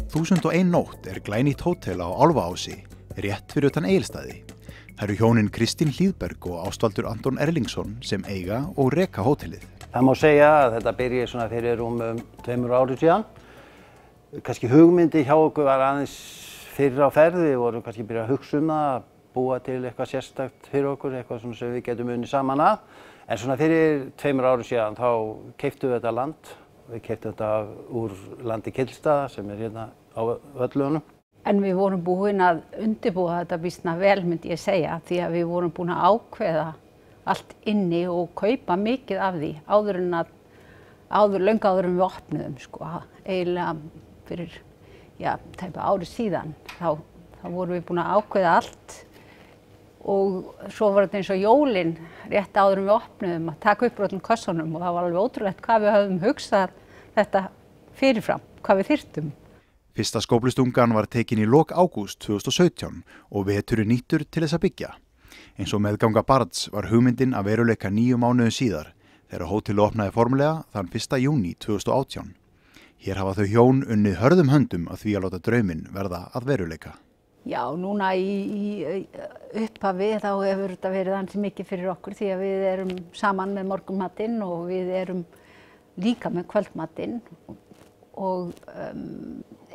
1001 nótt glænýtt hótel á Álfaási, rétt fyrir utan Egilsstaði. Það eru hjónin Kristín Hlíðberg og Ástvaldur Anton Erlingsson sem eiga og reka hótelið. Það má segja að þetta byrjaði svona fyrir 2 árum síðan. Kannski hugmyndi hjá okkur var aðeins fyrir á ferð, við vorum kannski byrjað að hugsa það, að búa til eitthvað sérstakt fyrir okkur, eitthvað svona sem við getum unnið saman að. En svona fyrir 2 árum síðan þá keyptum við þetta land. Við keyptum þetta úr landi Ketilsstaða sem hérna á Völlunum. En við vorum búin að undirbúa þetta býsna vel, myndi ég segja, því að við vorum búin að ákveða allt inni og kaupa mikið af því löngu áður en við opnuðum, sko, eiginlega fyrir, tæpa ári síðan. Þá vorum við búin að ákveða allt og svo var þetta eins og jólin rétt áður en við opnuðum að taka upp úr öllum kössunum og það var alveg ótrúlegt hvað við höfðum hugsað þetta fyrirfram, hvað við þyrftum. Fyrsta skóflustungan var tekin í lok ágúst 2017 og veturinn nýttur til þess að byggja. Eins og meðganga barns var hugmyndin að veruleika 9 mánuðum síðar þegar hótelið opnaði formulega þann 1. júní 2018. Hér hafa þau hjón unnið hörðum höndum að því að láta drauminn verða að veruleika. Já, núna í upphafi þá hefur þetta verið ansi mikið fyrir okkur því að við erum saman með morgunmatinn og við erum líka með kvöldmatinn og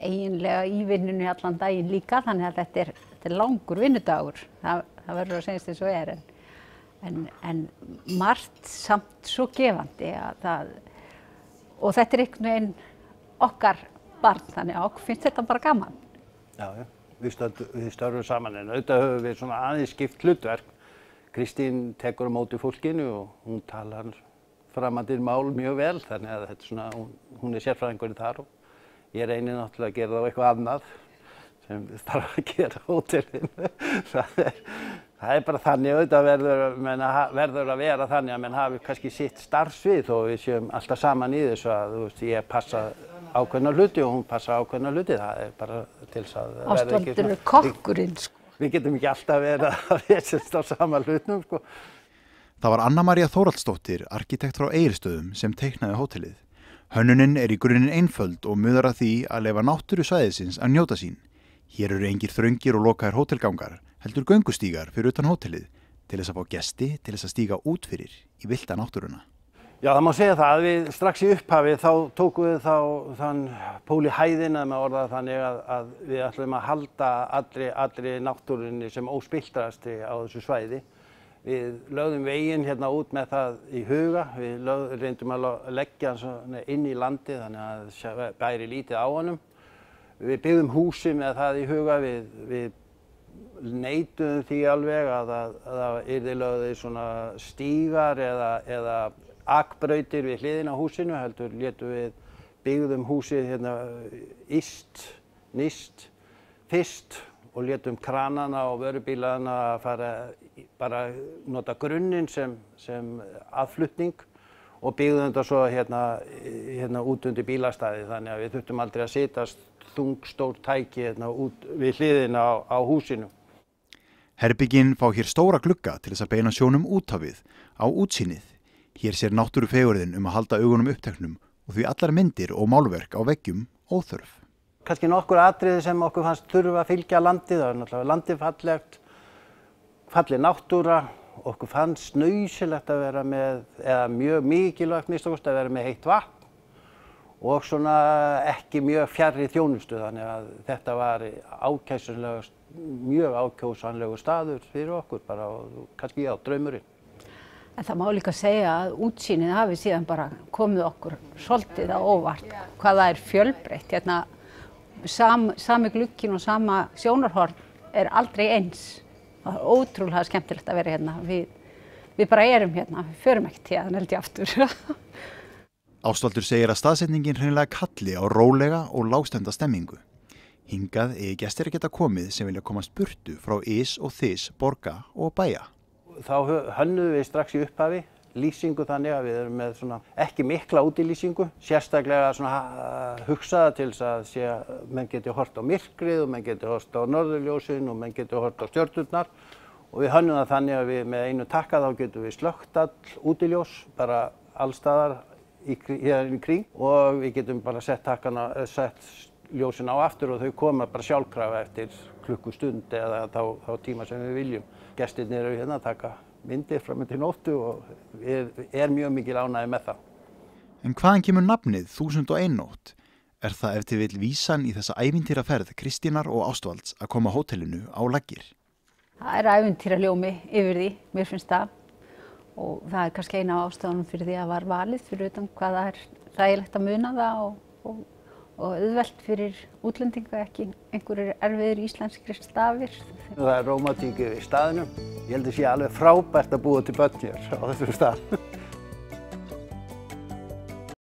eiginlega í vinnunni allan daginn líka, þannig að þetta er langur vinnudagur. Það verður að segjast eins og en margt samt svo gefandi og þetta er einhvern veginn okkar barn, þannig að okkur finnst þetta bara gaman. Já. Við störfum saman en auðvitað höfum við svona aðeins skipt hlutverk. Kristín tekur á móti fólkinu og hún talar framandi mál mjög vel, þannig að þetta svona, hún sérfræðingurinn þar og ég reynir náttúrulega að gera það á eitthvað annað sem þarf að gera hótelinu. Það bara þannig auðvitað verður að vera þannig að menn hafi kannski sitt starfsvið og við séum alltaf saman í þessu að ég passa ákveðna hluti og hún passa ákveðna hluti. Það bara til þess að verða ekki svona. Ástvaldur kokkurinn, sko. Við getum ekki alltaf verið að vesast á sama hlutnum, sko. Það var Anna María Þórhallsdóttir, arkitekt frá Egilsstöðum, sem teiknaði hótelið. Hönnunin í grunninn einföld og miðar að því að leyfa náttúru svæðisins að njóta sín. Hér eru engir þröngir og lokaðir hótelgangar, heldur göngustígar fyrir utan hótelið, til þess að fá gesti til þess að stíga út fyrir í villta náttúruna. Já, það má segja það að við strax í upphafi þá tókum við þann pól í hæðina með orða þannig að við ætlum að halda allri náttúrunni sem óspilltasti á þessu svæði. Við lögðum veginn hérna út með það í huga, við reyndum að leggja hann inn í landi þannig að það bæri lítið á honum. Við byggðum húsi með það í huga, við neituðum því alveg að það yrði lögði svona stígar eða akbrautir við hliðina á húsinu, heldur létum við byggðum húsið hérna yst, nýst, fyrst og létum kranana og vörubílana að fara bara nota grunninn sem aðflutning og byggðum þetta svo hérna út undir bílastæði þannig að við þurftum aldrei að setjast stór tæki hérna út við hliðina á húsinu. Herbyggin fá hér stóra glugga til þess að beina sjónum út á við, á útsýnið. Hér sér náttúrufegurðin að halda augunum uppteknum og því allar myndir og málverk á veggjum óþörf. Kannski nokkur atriði sem okkur fannst þurfa að fylgja landið, það er náttúrulega landið fallegt, falleg náttúra, okkur fannst nauðsynlegt að vera með, eða mjög mikilvægt minnst að vera með heitt vatn og svona ekki mjög fjarri þjónustu þannig að þetta var mjög ákjósanlegur staður fyrir okkur bara og kannski draumurinn. En það má líka segja að útsýnið hafi síðan bara komið okkur svolítið á óvart hvað það fjölbreytt. Hérna, sami glugginn og sama sjónarhorn aldrei eins. Það ótrúlega skemmtilegt að vera hérna. Við bara erum hérna, við förum ekkert hérna held ég aftur. Ástvaldur segir að staðsetningin hreinlega kalli á rólega og lágstemmda stemmingu. Hingað gestir geta komið sem vilja komast burtu frá ís og þys, borga og bæja. Þá hönnuðum við strax í upphafi lýsingu þannig að við erum með svona ekki mikla útilýsingu, sérstaklega svona hugsaða til þess að menn geti hort á myrkrið og menn geti hort á norðurljósin og menn geti hort á stjörnurnar og við hönnum það þannig að við með einu takka þá getum við slökkt all útiljós bara allstaðar hér í kring og við getum bara sett ljósin á aftur og þau koma bara sjálfkrafa eftir klukkustund eða þá tíma sem við viljum. Gestirnir eru hérna að taka myndir fram til nóttu og mjög mikil ánægja með það. En hvaðan kemur nafnið 1001 nótt? Er það ef til vill vísan í þessa ævintýraferð Kristínar og Ástvalds að koma hótelinu á laggir? Það er ævintýraljómi yfir því, mér finnst það. Og það er kannski eina af ástæðunum fyrir því að var valið fyrir utan hvað það er þægilegt að muna það og auðvelt fyrir útlendinga, ekki einhverjir erfiðir íslenskir stafir. Það er rómantík í staðnum. Ég held að sé alveg frábært að búa til börn hér á þessum stað.